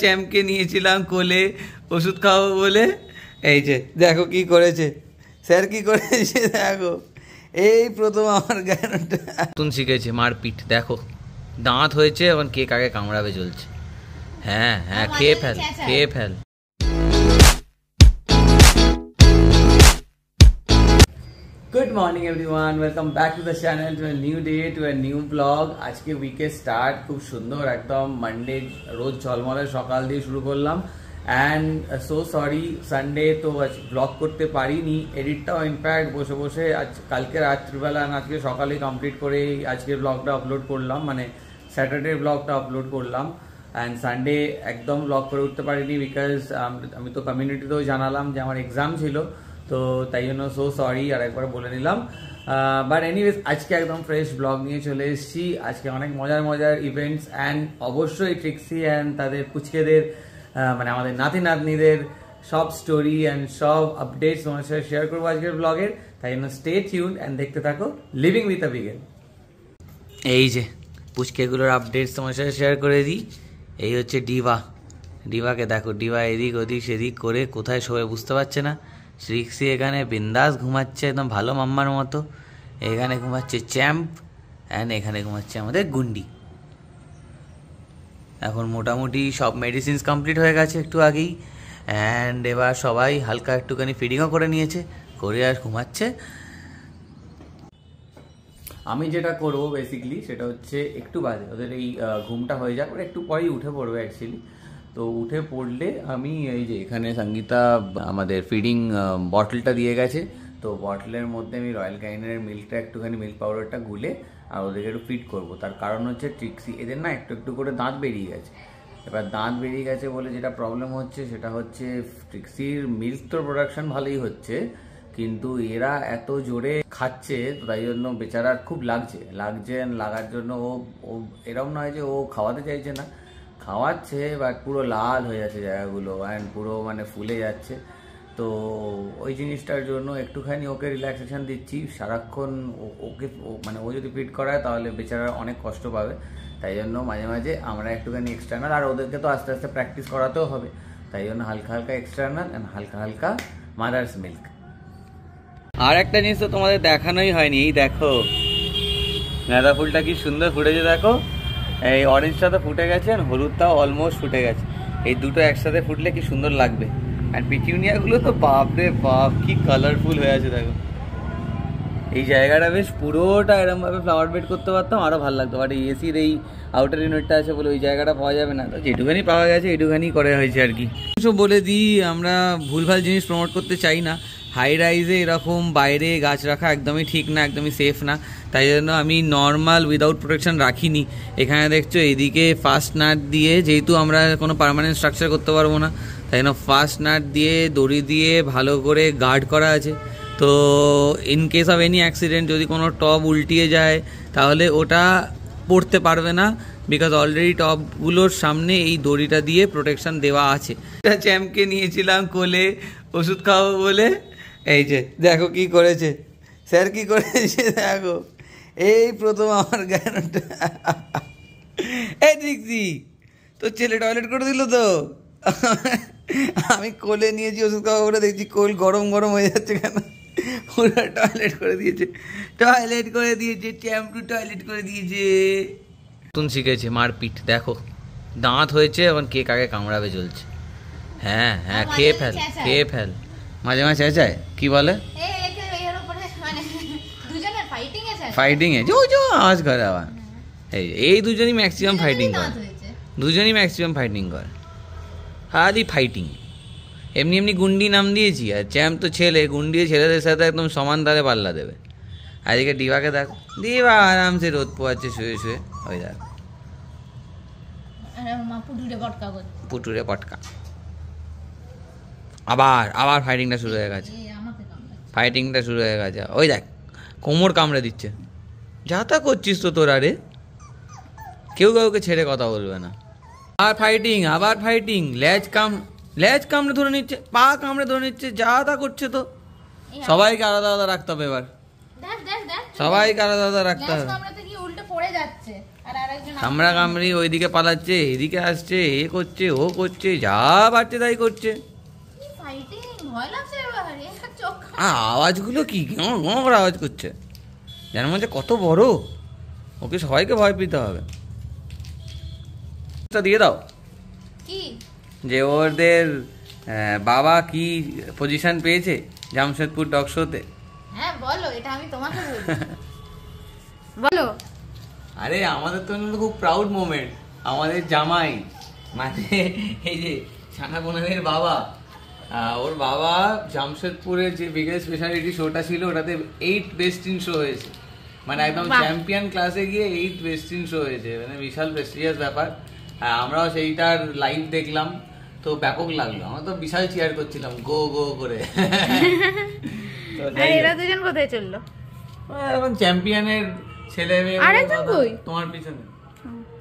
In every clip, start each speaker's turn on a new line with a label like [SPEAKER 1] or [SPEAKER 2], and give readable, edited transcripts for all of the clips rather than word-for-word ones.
[SPEAKER 1] চ্যাম্পকে নিয়েছিলাম কোলে ওষুধ খাওয়াবো বলে, এই যে দেখো কি করেছে স্যার, কি করেছে দেখো। এই প্রথম আমার গানটা নতুন শিখেছে মারপিট, দেখো দাঁত হয়েছে এখন কে কাকে কামড়াবে চলছে। হ্যাঁ হ্যাঁ, খেয়ে ফেল খেয়ে ফেল। Good morning everyone, welcome back to the channel, to a new day, to a new blog. আজকে উইকের স্টার্ট খুব সুন্দর, একদম মানডে রোজ ঝলমলে সকাল দিয়ে শুরু করলাম। অ্যান্ড সো সরি, সানডে তো আজ ব্লগ করতে পারিনি। এডিটটাও ইনফ্যাক্ট বসে বসে কালকে রাত্রিবেলা আজকে সকালে কমপ্লিট করে আজকের ব্লগটা আপলোড করলাম, মানে স্যাটারডে ব্লগটা আপলোড করলাম। অ্যান্ড সানডে একদম ব্লগ করে উঠতে পারিনি বিকজ আমি তো কমিউনিটিতেও জানালাম যে আমার এক্সাম ছিল, তো তাই জন্য সো সরি আর একবার বলে নিলাম। বাট এনিওয়েজ আজকে একদম ফ্রেশ ব্লগ নিয়ে চলে এসেছি। আজকে অনেক মজার মজার ইভেন্টস অ্যান্ড অবশ্যই ট্রিক্সি অ্যান্ড তাদের পুচকেদের মানে আমাদের নাতি নাতনিদের সব স্টোরি অ্যান্ড সব আপডেটস তোমার সাথে শেয়ার করবো আজকের ব্লগের। তাই জন্য স্টে টিউনড অ্যান্ড দেখতে থাকো লিভিং উইথ আ বিগেন। এই যে পুচকেগুলোর আপডেটস তোমার সাথে শেয়ার করে দিই। এই হচ্ছে ডিভাকে দেখো, ডিভা এদিক ওদিক সেদিক করে কোথায় শোবে বুঝতে পারছে না। ট্রিক্সি এখানে বিন্দাস ঘুমাচ্ছে একদম ভালো মাম্মার মতো। এখানে ঘুমাচ্ছে চ্যাম্প অ্যান্ড এখানে ঘুমাচ্ছে আমাদের গুন্ডি। এখন মোটামুটি সব মেডিসিনস কমপ্লিট হয়ে গেছে একটু আগেই, অ্যান্ড এবার সবাই হালকা একটুখানি ফিডিংও করে নিয়েছে, করে আর ঘুমাচ্ছে। আমি যেটা করবো বেসিক্যালি সেটা হচ্ছে একটু বাদে ওদের এই ঘুমটা হয়ে যাক, ওরা একটু পরেই উঠে পড়বে অ্যাকচুয়ালি। তো উঠে পড়লে আমি এই যে এখানে সঙ্গীতা আমাদের ফিডিং বটলটা দিয়ে গেছে, তো বটলের মধ্যে আমি রয়্যাল ক্যানিনের মিল্কটা একটুখানি মিল্ক পাউডারটা গুলে আর ওদেরকে একটু ফিড করবো। তার কারণ হচ্ছে ট্রিক্সি এদের না একটু একটু করে দাঁত বেরিয়ে গেছে। এবার দাঁত বেরিয়ে গেছে বলে যেটা প্রবলেম হচ্ছে সেটা হচ্ছে ট্রিক্সির মিল্ক তো প্রোডাকশন ভালোই হচ্ছে, কিন্তু এরা এত জোরে খাচ্ছে তো তাই জন্য বেচারার খুব লাগছে লাগার জন্য ও এরকম নয় যে ও খাওয়াতে চাইছে না, খাওয়াচ্ছে, বাট পুরো লাল হয়ে যাচ্ছে জায়গাগুলো অ্যান্ড পুরো মানে ফুলে যাচ্ছে। তো ওই জিনিসটার জন্য একটুখানি ওকে রিল্যাক্সেশন দিচ্ছি সারাক্ষণ। ওকে মানে ও যদি ফিট করায় তাহলে বেচারা অনেক কষ্ট পাবে, তাই জন্য মাঝে মাঝে আমরা একটুখানি এক্সটার্নাল, আর ওদেরকে তো আস্তে আস্তে প্র্যাকটিস করাতেও হবে, তাই জন্য হালকা হালকা এক্সটার্নাল অ্যান্ড হালকা হালকা মাদার্স মিল্ক। আর একটা জিনিস তো তোমাদের দেখানোই হয়নি, এই দেখো গাঁদা ফুলটা কি সুন্দর ফুটেছে দেখো। এই অরেঞ্জটা তো ফুটে গেছে আর হলুদটাও অলমোস্ট ফুটে গেছে, এই দুটো একসাথে ফুটলে কি সুন্দর লাগবে। আর পিটিউনিয়াগুলো তো বাপরে বাপ কি কালারফুল হয়ে আছে দেখো। এই জায়গাটা বেশ পুরোটা এরমভাবে ফ্লাওয়ার বেড করতে পারতাম আরও ভালো লাগতো, বাট এই এসির এই আউটার ইউনিটটা আছে বলে ওই জায়গাটা পাওয়া যাবে না, তো যেটুখানি পাওয়া গেছে এইটুখানি করে হয়েছে আর কি। সব বলে দিই, আমরা ভুলভাল জিনিস প্রমোট করতে চাই না। হাই রাইজে এরকম বাইরে গাছ রাখা একদমই ঠিক না, একদমই সেফ না, তাই জন্য আমি নর্মাল উইদাউট প্রোটেকশন রাখিনি। এখানে দেখছো এইদিকে ফাস্ট নাট দিয়ে, যেহেতু আমরা কোনো পার্মানেন্ট স্ট্রাকচার করতে পারবো না তাই জন্য ফাস্ট নাট দিয়ে দড়ি দিয়ে ভালো করে গার্ড করা আছে। তো in case of any accident যদি কোনো টব উল্টিয়ে যায় তাহলে ওটা পড়তে পারবে না, বিকজ অলরেডি টবগুলোর সামনে এই দড়িটা দিয়ে প্রোটেকশন দেওয়া আছে। চ্যাম্পকে নিয়েছিলাম কোলে ওষুধ খাওয়াবো বলে, এই যে দেখো কি করেছে স্যার, কি করেছে দেখো। এই প্রথম আমার গানটা এই ট্রিক্সি তো ছেলে টয়লেট করে দিল তো আমি কোলে নিয়েছি ওষুধ খাওয়া বলে, দেখছি কোল গরম গরম হয়ে যাচ্ছে কেন, পুরো টয়লেট করে দিয়েছে চ্যাম্পু টয়লেট করে দিয়েছে। নতুন শিখেছে মারপিট, দেখো দাঁত হয়েছে এখন কে কাকে কামড়াবে চলছে। হ্যাঁ হ্যাঁ, খেয়ে ফেল মাঝে মাঝে চেঁচায়, কি বলে ফাইটিং এ আওয়াজ করে আবার। এই দুজনই ম্যাক্সিমাম ফাইটিং করে খালি ফাইটিং। এমনি গুন্ডি নাম দিয়েছি, আর চ্যাম্প তো ছেলে, গুন্ডি ছেলেদের সাথে একদম সমান তালে পাল্লা দেবে। আর এদিকে ডিভাকে দেখো, ডিভা আরামসে রোদ পোয়াচ্ছে শুয়ে শুয়ে, ওই দেখ পুটুরে পটকা। আবার ফাইটিংটা শুরু হয়ে গেছে, ওই দেখ কোমর কামড়ে দিচ্ছে। যা তা করছিস তো তোরা রে, কেউ কাউকে ছেড়ে কথা বলবে না। আবার ফাইটিং লেজ কামড়ে ধরে নিচ্ছে, পা কামড়ে ধরে নিচ্ছে, যা তা করছে। তো সবাইকে আলাদা আলাদা রাখতে হবে এবার, সবাইকে আলাদা আলাদা রাখতে হবে। কামড়া কামড়ি ওইদিকে পালাচ্ছে, এদিকে আসছে, এ করছে, ও করছে, যা পারছে তাই করছে। আওয়াজগুলো কি করে আওয়াজ করছে, জানার মধ্যে কত বড়, ওকে সবাইকে ভয় পেতে হবে। দিয়ে দাও যে ওদের বাবা কি পজিশন পেয়েছে জামশেদপুর টক শোতে।
[SPEAKER 2] হ্যাঁ বলো, এটা আমি তোমাকে বলো।
[SPEAKER 1] আরে আমাদের তো খুব প্রাউড মোমেন্ট, আমাদের জামাই মানে এই যে ছানা বোনের বাবা, ওর বাবা জামশেদপুরের যে বিগেস্ট স্পেশালিটি শোটা ছিল ওটাতে 8 বেস্ট ইন শো হয়েছে, মানে একদম চ্যাম্পিয়ন ক্লাসে গিয়ে 8 বেস্ট ইন শো হয়েছে, মানে বিশাল প্রেস্টিজিয়াস ব্যাপার। আমরাও সেইটার লাইভ দেখলাম, তো ব্যাপক লাগলো, আমরা তো বিশাল চিয়ার করছিলাম গো গো করে।
[SPEAKER 2] এরা দুজন কোথায় চললো?
[SPEAKER 1] এখন চ্যাম্পিয়নের ছেলে মেয়ে তোমার পিছনে,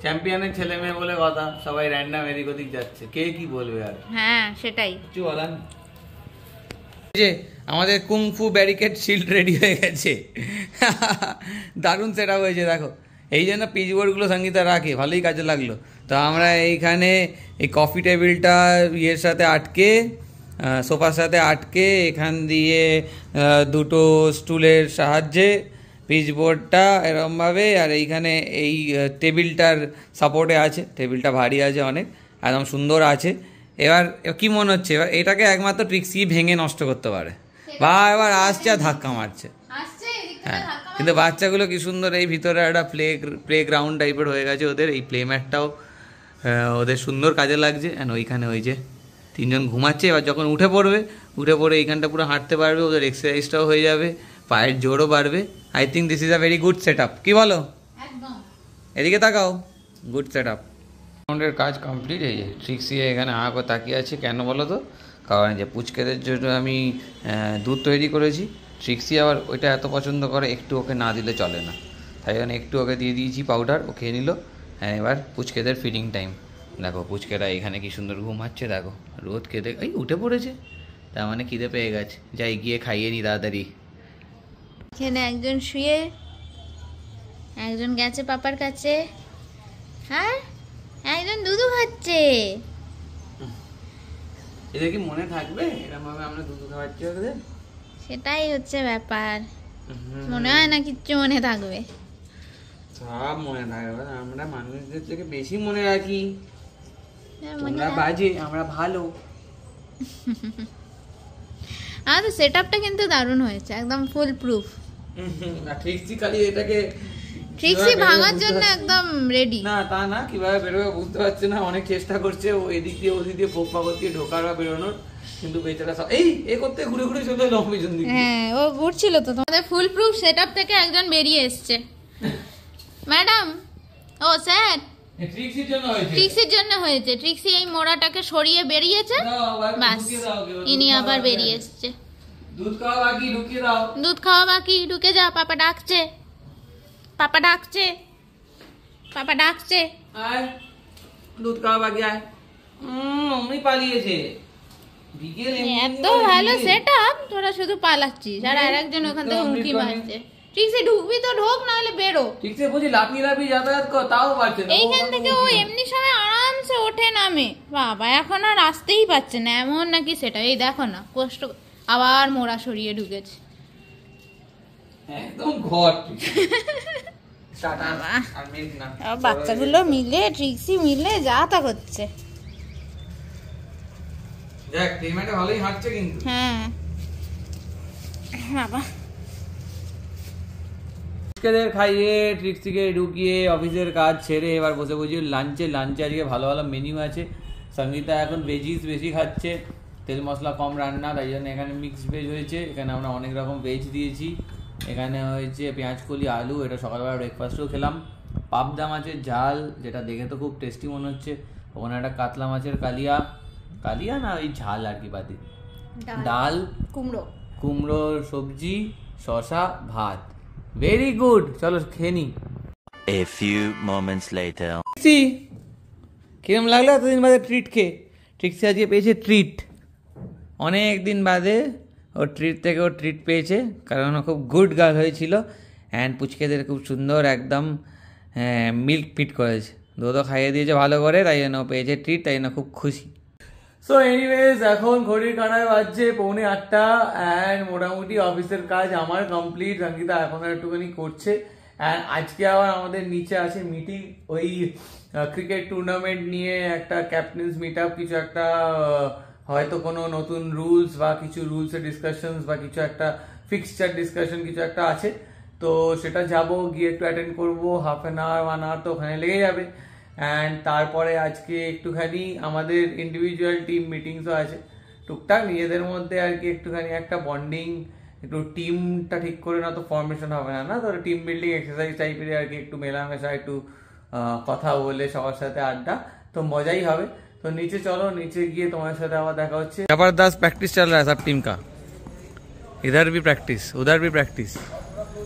[SPEAKER 1] চ্যাম্পিয়নের ছেলে মেয়ে বলে কথা, সবাই র্যান্ডম এদিক ওদিক যাচ্ছে, কে কি বলবে আর।
[SPEAKER 2] হ্যাঁ সেটাই,
[SPEAKER 1] কিছু বলার। যে আমাদের কুংফু ব্যারিকেড শিল্ড রেডি হয়ে গেছে, দারুণ সেট হয়েছে দেখো। এই জন্য পিচবোর্ডগুলো সঙ্গীতা রাখে, ভালোই কাজে লাগলো। তো আমরা এইখানে এই কফি টেবিলটা ইয়ের সাথে আটকে, সোফার সাথে আটকে, এখান দিয়ে দুটো স্টুলের সাহায্যে পিচবোর্ডটা এরকমভাবে, আর এইখানে এই টেবিলটার সাপোর্টে আছে, টেবিলটা ভারী আছে অনেক, একদম সুন্দর আছে। এবার কি মনে হচ্ছে, এবার এটাকে একমাত্র ট্রিক্সি ভেঙে নষ্ট করতে পারে, বা এবার আসছে আর ধাক্কা মারছে। হ্যাঁ, কিন্তু বাচ্চাগুলো কি সুন্দর, এই ভিতরে একটা প্লে গ্রাউন্ড টাইপের হয়ে গেছে ওদের, এই প্লে ম্যাটটাও ওদের সুন্দর কাজে লাগছে। অ্যান্ড ওইখানে ওই যে তিনজন ঘুমাচ্ছে, এবার যখন উঠে পড়ে এইখানটা পুরো হাঁটতে পারবে, ওদের এক্সারসাইজটাও হয়ে যাবে, পায়ের জোরও বাড়বে। I think this is a very good set up, কি বলো? এদিকে তাকাও, গুড সেট আপ। গ্রাউন্ডের কাজ কমপ্লিট। এই যে ট্রিক্সি এখানে হাঁ করে তাকিয়ে আছে, কেন বলো তো? কারণ যে পুচকেদের জন্য আমি দুধ তৈরি করেছি, ট্রিক্সি আবার ওইটা এত পছন্দ করে, একটু ওকে না দিলে চলে না, তাই জন্য একটু ওকে দিয়ে দিয়েছি পাউডার, ও খেয়ে নিল। হ্যাঁ, এবার পুচকেদের ফিডিং টাইম। দেখো পুচকেরা এখানে কি সুন্দর ঘুমাচ্ছে, দেখো রোদ খেতে এই উঠে পড়েছে, তার মানে খিদে পেয়ে গেছে, যাই গিয়ে খাইয়ে নি তাড়াতাড়ি।
[SPEAKER 2] এখানে একজন শুয়ে, একজন গেছে পাপার কাছে, হ্যাঁ একজন দুধু খাচ্ছে।
[SPEAKER 1] এটা কি মনে থাকবে এরকম ভাবে আমরা দুধ খাওয়াচ্ছি ওদের?
[SPEAKER 2] সেটাই হচ্ছে ব্যাপার, মনে হয় না কিচ্ছু মনে থাকবে।
[SPEAKER 1] সব মনে থাকবে, আমরা মানুষদের থেকে বেশি মনে রাখি, তোমরা বাজে আমরা ভালো।
[SPEAKER 2] আমাদের সেটআপটা কিন্তু দারুণ হয়েছে, একদম ফুল প্রুফ।
[SPEAKER 1] ট্রিক্সি খালি এটাকে
[SPEAKER 2] ট্রিক্সি ভাঙার জন্য একদম রেডি।
[SPEAKER 1] না তা না, কিভাবে বেরোবে বুঝতে পারছে না, অনেক চেষ্টা করছে ও এদিক দিয়ে ওদিক দিয়ে পোক পাকড় দিয়ে ঢোকার বা বেরোনোর, কিন্তু বেচারা সব এই এ করতে ঘুরে ঘুরে চলে এলো পিছন দিকে।
[SPEAKER 2] হ্যাঁ ও ঘুরছিল তো। তোমাদের ফুল প্রুফ সেটআপ থেকে একজন বেরিয়ে এসেছে। ম্যাডাম, ও স্যার, ট্রিক্সির জন্য হয়েছে। ট্রিক্সি এই মোড়াটাকে সরিয়ে বেরিয়েছে, বাস ইনি আবার বেরিয়ে এসছে।
[SPEAKER 1] দুধ খাওয়া বাকি, ঢুকিয়ে দাও।
[SPEAKER 2] দুধ খাওয়া বাকি, ঢুকে যা, পাপা ডাকছে, পাপা ডাকছে, পাপা ডাকছে।
[SPEAKER 1] আয় দুধ খাওয়া বাকি, আয়। অমনি পালিয়েছে।
[SPEAKER 2] এত ভালো সেটআপ, তোরা শুধু পালাচ্ছিস আর আরেকজন ওখান থেকে হুমকি মারছে। ট্রিক্সি ঢুকবি তো ঢোক, না হলে বেরো।
[SPEAKER 1] ট্রিক্সি বুঝি লাফিয়ে লাফিয়ে যাতায়াত কর, তাও পারছে না।
[SPEAKER 2] এইখান থেকে ও এমনি সময় আরামসে ওঠে নামে, বাবা এখন আর আসতেই পারছে না, এমন নাকি সেটা। এই দেখো না কষ্ট, আবার মোড়া সরিয়ে ঢুকেছে
[SPEAKER 1] একদম ঘর।
[SPEAKER 2] বাচ্চাগুলো মিলে, ট্রিক্সি মিলে যা তা করছে।
[SPEAKER 1] দেখ টিমটা ভালোই হাঁটছে কিন্তু।
[SPEAKER 2] হ্যাঁ বাবা,
[SPEAKER 1] ট্রিক্সিদের খাইয়ে ট্রিক্সিকে ঢুকিয়ে অফিসের কাজ ছেড়ে এবার বসে বসে লাঞ্চে আজকে ভালো ভালো মেনু আছে। সঙ্গীতা এখন ভেজিস বেশি খাচ্ছে, তেল মশলা কম রান্না, তাই জন্য এখানে মিক্সড ভেজ হয়েছে। এখানে আমরা অনেক রকম ভেজ দিয়েছি। এখানে হয়েছে পেঁয়াজকলি আলু, এটা সকালবেলা ব্রেকফাস্টেও খেলাম। পাবদা মাছের ঝাল, যেটা দেখে তো খুব টেস্টি মনে হচ্ছে। ওখানে একটা কাতলা মাছের কালিয়া না ওই ঝাল আর কি, বাদে ডাল, কুমড়োর সবজি, শসা, ভাত। ভেরি গুড, চলো খেয়ে নি।
[SPEAKER 3] A few moments later.
[SPEAKER 1] কিরম লাগলো এতদিন বাদে ট্রিট খেয়ে? ট্রিক্সি আজকে পেয়েছে ট্রিট, অনেক দিন বাদে ওর ট্রিট থেকে ও ট্রিট পেয়েছে, কারণ ও খুব গুড গার্ল হয়েছিল। অ্যান্ড পুচকেদের খুব সুন্দর একদম হ্যাঁ মিল্ক ফিট করেছে, দুধও খাইয়ে দিয়েছে ভালো করে, তাই জন্য পেয়েছে ট্রিট, তাই জন্য খুব খুশি। সো এনিওয়েজ এখন ঘড়ির কাঁটায় বাজছে 7:45 অ্যান্ড মোটামুটি অফিসের কাজ আমার কমপ্লিট। সঙ্গীতা এখন একটুখানি করছে। অ্যান্ড আজকে আবার আমাদের নিচে আছে মিটিং, ওই ক্রিকেট টুর্নামেন্ট নিয়ে একটা ক্যাপ্টেন্স মিট আপ, কিছু একটা হয়তো কোনো নতুন রুলস বা কিছু রুলসের ডিসকাশনস বা কিছু একটা ফিক্সচার ডিসকাশন কিছু একটা আছে, তো সেটা যাব গিয়ে একটু অ্যাটেন্ড করবো, হাফ অ্যান আওয়ার 1 আওয়ার তো ওখানে লেগে যাবে। অ্যান্ড তারপরে আজকে একটুখানি আমাদের ইন্ডিভিজুয়াল টিম মিটিংসও আছে, টুকটাক নিজেদের মধ্যে আর কি একটুখানি একটা বন্ডিং, একটু টিমটা ঠিক করে না তো ফর্মেশন হবে না, তো টিম বিল্ডিং এক্সারসাইজ টাইপের আর কি, একটু মেলামেশা, একটু কথা বলে সবার সাথে আড্ডা, তো মজাই হবে। तो नीचे चलो, नीचे गए तुम्हारे साथ आवा देखा होच्छे। जबरदस्त प्रैक्टिस चल रहा है सब टीम का, इधर भी प्रैक्टिस उधर भी प्रैक्टिस,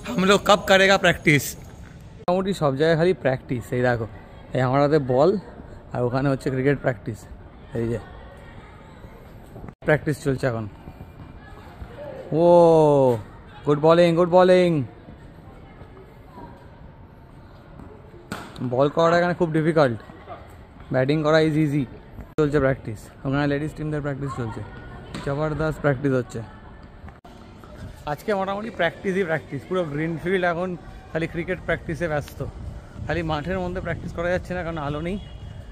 [SPEAKER 1] हम लोग कब करेगा प्रैक्टिस। मोटामुटी सब जगह खाली प्रैक्टिस, এই দেখো এই আমার হাতে বল আর ওখানে হচ্ছে ক্রিকেট প্র্যাকটিস, এই যে প্র্যাকটিস চলছে এখন। ও গুড বলিং গুড বলিং, বল করাটা এখানে খুব ডিফিকাল্ট, ব্যাটিং করা ইজ ইজি। চলছে প্র্যাকটিস, ওখানে লেডিস টিমদের প্র্যাকটিস চলছে, জবরদস্ত প্র্যাকটিস হচ্ছে আজকে। মোটামুটি প্র্যাকটিসই প্র্যাকটিস, পুরো গ্রিন ফিল্ড এখন খালি ক্রিকেট প্র্যাকটিসে ব্যস্ত। খালি মাঠের মধ্যে প্র্যাকটিস করা যাচ্ছে না কারণ আলো নেই,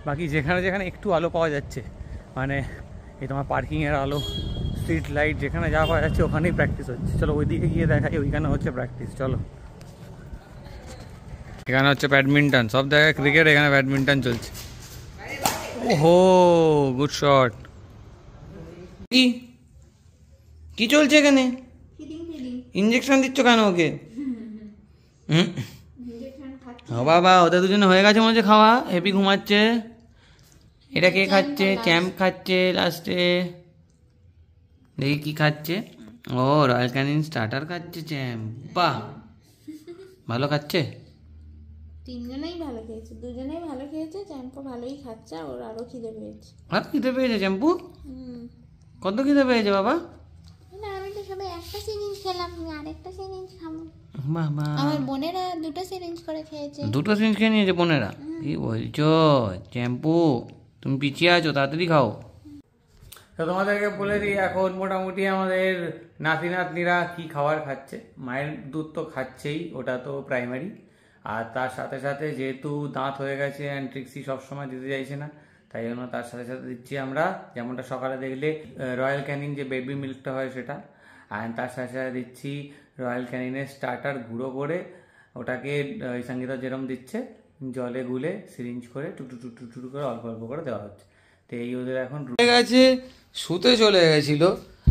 [SPEAKER 1] বাকি যেখানে যেখানে একটু আলো পাওয়া যাচ্ছে, মানে এই তোমার পার্কিংয়ের আলো, স্ট্রিট লাইট, যেখানে যা পাওয়া যাচ্ছে ওখানেই প্র্যাকটিস হচ্ছে। চলো ওইদিকে গিয়ে দেখাই, ওইখানে হচ্ছে প্র্যাকটিস। চলো, এখানে হচ্ছে ব্যাডমিন্টন, সব জায়গায় ক্রিকেট, এখানে ব্যাডমিন্টন চলছে। ওহো গুড শট। কি চলছে এখানে? ইঞ্জেকশন দিচ্ছ কেন ওকে? ও বাবা, ওদের দুজনে হয়ে গেছে মনে হচ্ছে খাওয়া, হেপি ঘুমাচ্ছে। এটা কে খাচ্ছে? চ্যাম্প খাচ্ছে লাস্টে, দেখি কি খাচ্ছে। ও রয়্যাল ক্যানিন স্টার্টার খাচ্ছে চ্যাম্প, বাহ ভালো খাচ্ছে।
[SPEAKER 2] তিনজনেই ভালো খেয়েছে, দুজনেই ভালো খেয়েছে, চ্যাম্পু ভালোই খাচ্ছে, ওর আরো খিদে পেয়েছে।
[SPEAKER 1] আর খিদে পেয়েছে চ্যাম্পু? কত খিদে পেয়েছে বাবা?
[SPEAKER 2] না আমি তো সবাই একটা সিরিঞ্জ খেলাম, আমি আরেকটা সিরিঞ্জ খাবো।
[SPEAKER 1] বাবা,
[SPEAKER 2] আমার বোনেরা দুটো সিরিঞ্জ করে খেয়েছে।
[SPEAKER 1] দুটো সিরিঞ্জ খেয়ে নিয়েছে বোনেরা? কি বলছো চ্যাম্পু, তুমি পিছিয়ে আছো, তাড়াতাড়ি খাও। তো তোমাদেরকে বলে দিই, এখন মোটামুটি আমাদের নাতি নাতনিরা কি খাবার খাচ্ছে। মায়ের দুধ তো খাচ্ছেই, ওটা তো প্রাইমারি, আর তার সাথে সাথে যেহেতু দাঁত হয়ে গেছে অ্যান্ড ট্রিক্সি সবসময় দিতে চাইছে না, তাই জন্য তার সাথে সাথে দিচ্ছি আমরা, যেমনটা সকালে দেখলে রয়্যাল ক্যানিন যে বেবি মিল্কটা হয় সেটা, অ্যান্ড তার সাথে সাথে দিচ্ছি রয়্যাল ক্যানিনের স্টার্টার গুঁড়ো করে, ওটাকে ওই সঙ্গীতা যেরকম দিচ্ছে জলে গুলে সিরিঞ্জ করে টুকটুক টুকটুক টুকটুক করে অল্প অল্প করে দেওয়া হচ্ছে। তো এই ওদের এখন গেছে, শুতে চলে গেছিল।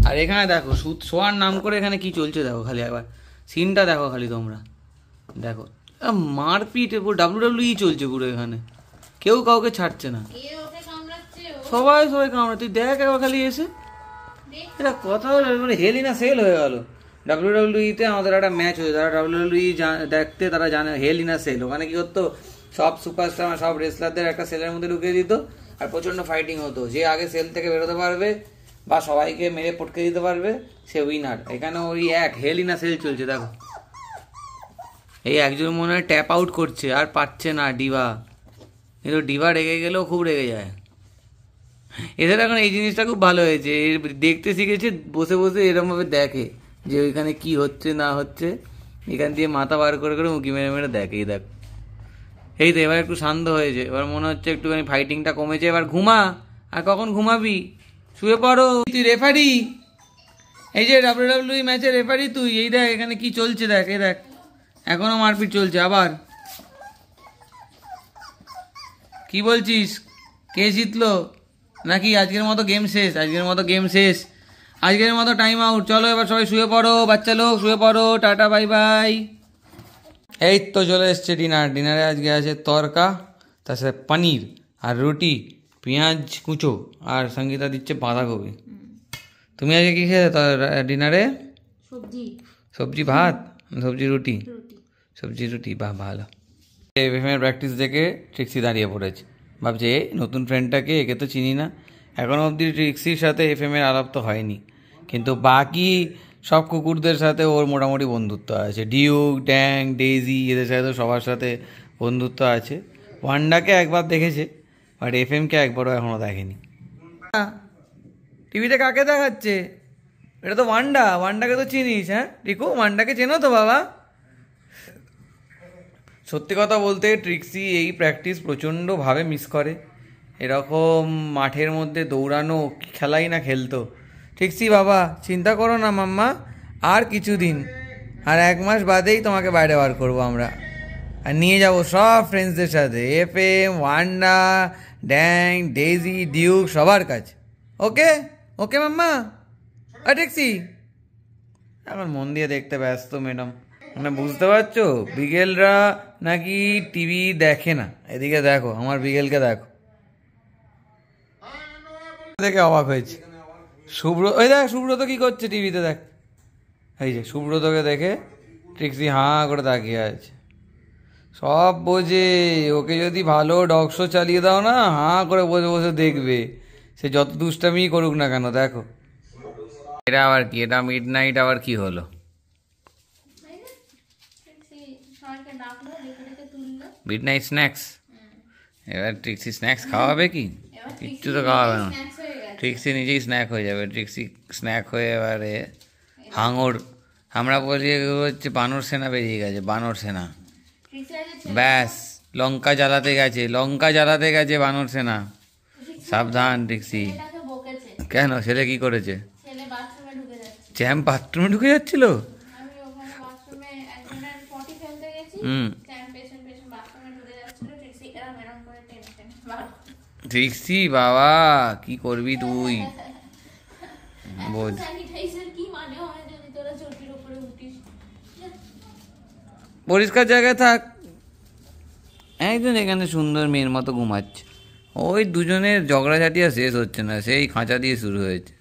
[SPEAKER 1] আর এখানে দেখো শোয়ার নাম করে এখানে কি চলছে দেখো, খালি একবার সিনটা দেখো খালি তোমরা দেখো, মারপিট পুরো WWE চলছে পুরো এখানে, কেউ কাউকে ছাড়ছে না, সবাই সবাই কামড়া। তুই দেখ একবার খালি এসে, এটা কথা মানে হেল ইন আ সেল হয়ে গেল। WWE-তে আমাদের একটা ম্যাচ হয়েছে, যারা WWE দেখতে তারা জানে হেল ইন আ সেল। ওখানে কি হতো, সব সুপারস্টার সব রেসলারদের একটা সেলের মধ্যে ঢুকিয়ে দিত আর প্রচন্ড ফাইটিং হতো, যে আগে সেল থেকে বেরোতে পারবে বা সবাইকে মেরে পটকে দিতে পারবে সে উইনার। এখানে ওই এক হেল ইন আ সেল চলছে দেখো, এই একজন মনে হয় ট্যাপ আউট করছে আর পাচ্ছে না ডিভা, কিন্তু ডিভা রেগে গেলেও খুব রেগে যায়। এদের এখন এই জিনিসটা খুব ভালো হয়েছে, দেখতে শিখেছে, বসে বসে এরকমভাবে দেখে যে ওইখানে কি হচ্ছে না হচ্ছে, এখান দিয়ে মাথা বার করে করে উঁকি মেরে মেরে দেখে। এই দেখ, এই তো এবার একটু শান্ত হয়েছে, এবার মনে হচ্ছে একটুখানি ফাইটিংটা কমেছে। এবার ঘুমা, আর কখন ঘুমাবি, শুয়ে পড়ো। তুই রেফারি, এই যে WWE ম্যাচের রেফারি তুই, এই দেখ এখানে কি চলছে দেখ, এই দেখ এখনো মারপিট চলছে। আবার কি বলছিস, কে জিতলো নাকি? আজকের মতো গেম শেষ, আজকের মতো গেম শেষ, আজকের মতো টাইম আউট। চলো এবার সবাই শুয়ে পড়ো, বাচ্চা লোক শুয়ে পড়ো, টাটা বাই বাই। এই তো চলে এসছে ডিনার। ডিনারে আজকে আছে তরকা, তার সাথে পনির আর রুটি, পেঁয়াজ কুচো, আর সঙ্গীতা দিচ্ছে বাঁধাকপি। তুমি আজকে কি খেয়ে ডিনারে?
[SPEAKER 2] সবজি,
[SPEAKER 1] সবজি ভাত, সবজি রুটি, সবজি রুটি, বাহ ভালো। এফএমের প্র্যাকটিস দেখে ট্রিক্সি দাঁড়িয়ে পড়েছে, ভাবছে নতুন ফ্রেন্ডটাকে, একে তো চিনি না। এখনও অবধি ট্রিক্সির সাথে এফএমের আলাপ তো হয়নি, কিন্তু বাকি সব কুকুরদের সাথে ওর মোটামুটি বন্ধুত্ব আছে। ডিউক, ড্যাং, ডেইজি, এদের সাথে তো সবার সাথে বন্ধুত্ব আছে। ওয়ান্ডাকে একবার দেখেছে, বাট এফএমকে একবারও এখনো দেখেনি। টিভিতে কাকে দেখাচ্ছে? এটা তো ওয়ান্ডা। ওয়ান্ডাকে তো চিনিস? হ্যাঁ রিকু, ওয়ান্ডাকে চেনো তো বাবা? সত্যি কথা বলতে ট্রিক্সি এই প্র্যাকটিস প্রচণ্ডভাবে মিস করে। এরকম মাঠের মধ্যে দৌড়ানো খেলাই না খেলতো। ট্রিক্সি বাবা, চিন্তা করো না মাম্মা, আর কিছুদিন, আর 1 মাস বাদেই তোমাকে বাইরে বার করবো আমরা, আর নিয়ে যাবো সব ফ্রেন্ডসদের সাথে, এফএম, ওয়ান্ডা, ড্যাং, ডেইজি, ডিউক, সবার কাছে। ওকে ওকে মাম্মা। আর ট্রিক্সি এখন মন দিয়ে দেখতে ব্যস্ত ম্যাডাম, মানে বুঝতে পারছো বিকেলরা নাকি টিভি দেখে না। এদিকে দেখো আমার বিকেলকে দেখো, দেখে অবাক হয়েছে। ওই দেখ সুব্রত কি করছে টিভিতে, দেখ এই যে সুব্রতকে দেখে ট্রিক্সি হাঁ করে তাকিয়ে আছে। সব বোঝে, ওকে যদি ভালো ডগ শো চালিয়ে দাও না, হাঁ করে বসে বসে দেখবে, সে যত দুষ্টামি করুক না কেন। দেখো এটা আবার কি, এটা মিড নাইট আবার কি হলো? Mid night snacks. এবার ট্রিক্সি স্ন্যাক্স খাওয়াবে কি? কিচ্ছু তো খাওয়াবে না, ট্রিক্সি নিজেই স্ন্যাক হয়ে যাবে। ট্রিক্সি স্ন্যাক হয়ে এবারে হাঙর, আমরা বলি হচ্ছে বানর সেনা বেরিয়ে গেছে, বানর সেনা। ব্যাস লঙ্কা জ্বালাতে গেছে, লঙ্কা জ্বালাতে গেছে বানর সেনা। সাবধান ট্রিক্সি। কেন, ছেলে কি করেছে? চ্যাম্প বাথরুমে ঢুকে যাচ্ছিল? ট্রিক্সি বাবা কি করবি তুই? পরিষ্কার জায়গায় থাক। একজন এখানে সুন্দর মেয়ের মতো ঘুমাচ্ছে, ওই দুজনের ঝগড়াঝাটিয়া শেষ হচ্ছে না, সেই খাঁচা দিয়ে শুরু হয়েছে।